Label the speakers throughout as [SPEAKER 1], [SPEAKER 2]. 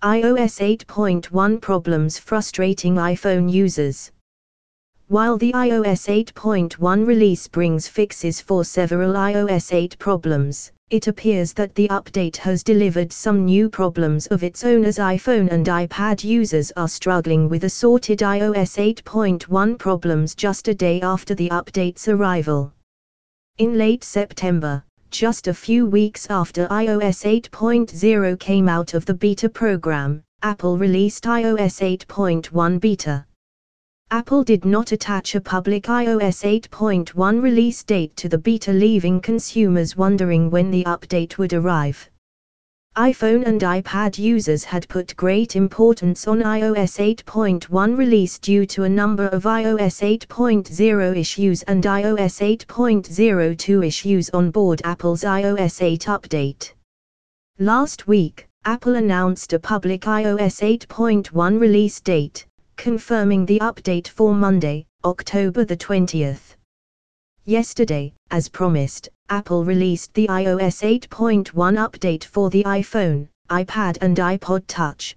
[SPEAKER 1] iOS 8.1 problems frustrating iPhone users. While the iOS 8.1 release brings fixes for several iOS 8 problems, it appears that the update has delivered some new problems of its own as iPhone and iPad users are struggling with assorted iOS 8.1 problems just a day after the update's arrival. In late September, just a few weeks after iOS 8.0 came out of the beta program, Apple released iOS 8.1 beta. Apple did not attach a public iOS 8.1 release date to the beta, leaving consumers wondering when the update would arrive. iPhone and iPad users had put great importance on iOS 8.1 release due to a number of iOS 8.0 issues and iOS 8.02 issues on board Apple's iOS 8 update. Last week, Apple announced a public iOS 8.1 release date, confirming the update for Monday, October the 20th. Yesterday, as promised, Apple released the iOS 8.1 update for the iPhone, iPad and iPod Touch.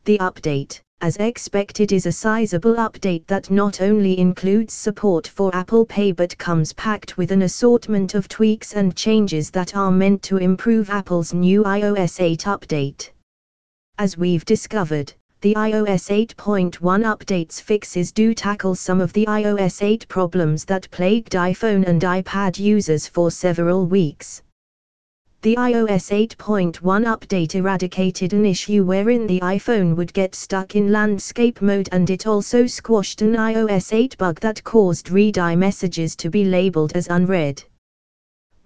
[SPEAKER 1] The update, as expected, is a sizable update that not only includes support for Apple Pay but comes packed with an assortment of tweaks and changes that are meant to improve Apple's new iOS 8 update. As we've discovered, the iOS 8.1 update's fixes do tackle some of the iOS 8 problems that plagued iPhone and iPad users for several weeks. The iOS 8.1 update eradicated an issue wherein the iPhone would get stuck in landscape mode, and it also squashed an iOS 8 bug that caused read iMessages to be labeled as unread.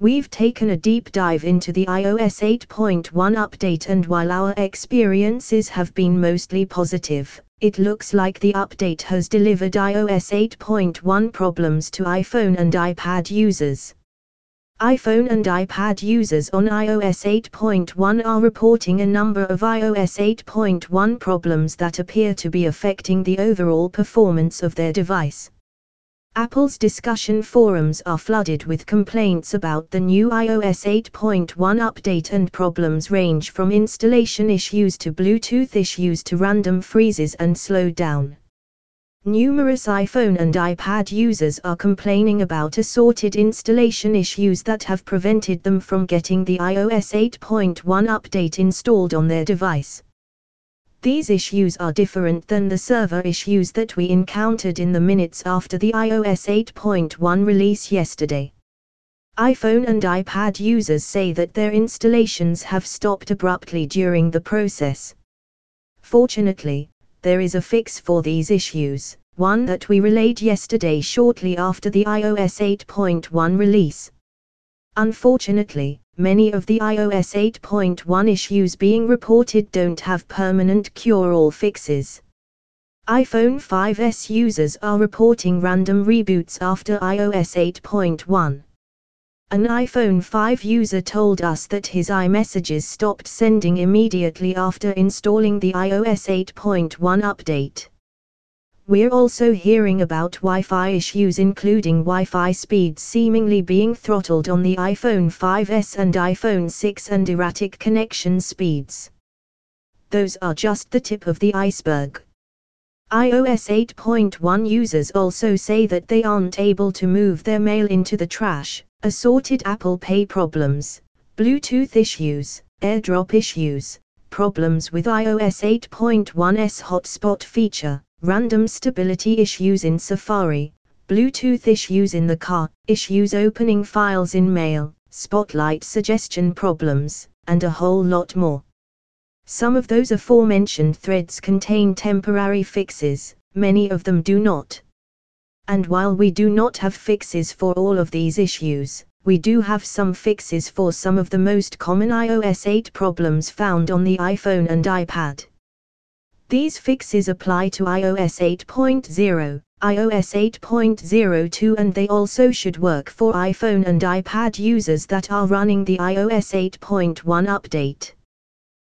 [SPEAKER 1] We've taken a deep dive into the iOS 8.1 update, and while our experiences have been mostly positive, it looks like the update has delivered iOS 8.1 problems to iPhone and iPad users. iPhone and iPad users on iOS 8.1 are reporting a number of iOS 8.1 problems that appear to be affecting the overall performance of their device. Apple's discussion forums are flooded with complaints about the new iOS 8.1 update, and problems range from installation issues to Bluetooth issues to random freezes and slowdown. Numerous iPhone and iPad users are complaining about assorted installation issues that have prevented them from getting the iOS 8.1 update installed on their device. These issues are different than the server issues that we encountered in the minutes after the iOS 8.1 release yesterday. iPhone and iPad users say that their installations have stopped abruptly during the process. Fortunately, there is a fix for these issues, one that we relayed yesterday shortly after the iOS 8.1 release. Unfortunately, many of the iOS 8.1 issues being reported don't have permanent cure-all fixes. iPhone 5s users are reporting random reboots after iOS 8.1. An iPhone 5 user told us that his iMessages stopped sending immediately after installing the iOS 8.1 update. We're also hearing about Wi-Fi issues, including Wi-Fi speeds seemingly being throttled on the iPhone 5s and iPhone 6 and erratic connection speeds. Those are just the tip of the iceberg. iOS 8.1 users also say that they aren't able to move their mail into the trash, assorted Apple Pay problems, Bluetooth issues, AirDrop issues, problems with iOS 8.1's hotspot feature, random stability issues in Safari, Bluetooth issues in the car, issues opening files in Mail, Spotlight suggestion problems, and a whole lot more. Some of those aforementioned threads contain temporary fixes, many of them do not. And while we do not have fixes for all of these issues, we do have some fixes for some of the most common iOS 8 problems found on the iPhone and iPad. These fixes apply to iOS 8.0, iOS 8.02, and they also should work for iPhone and iPad users that are running the iOS 8.1 update.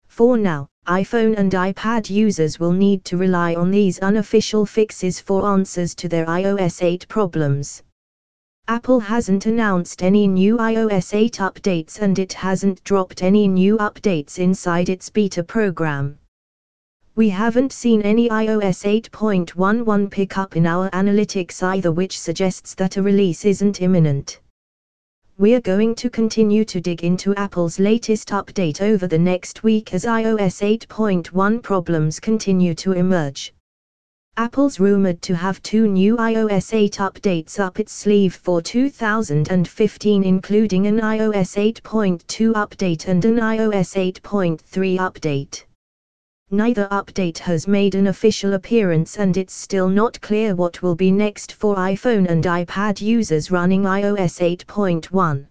[SPEAKER 1] For now, iPhone and iPad users will need to rely on these unofficial fixes for answers to their iOS 8 problems. Apple hasn't announced any new iOS 8 updates, and it hasn't dropped any new updates inside its beta program, We haven't seen any iOS 8.11 pickup in our analytics either, which suggests that a release isn't imminent. We're going to continue to dig into Apple's latest update over the next week as iOS 8.1 problems continue to emerge. Apple's rumored to have 2 new iOS 8 updates up its sleeve for 2015, including an iOS 8.2 update and an iOS 8.3 update. Neither update has made an official appearance, and it's still not clear what will be next for iPhone and iPad users running iOS 8.1.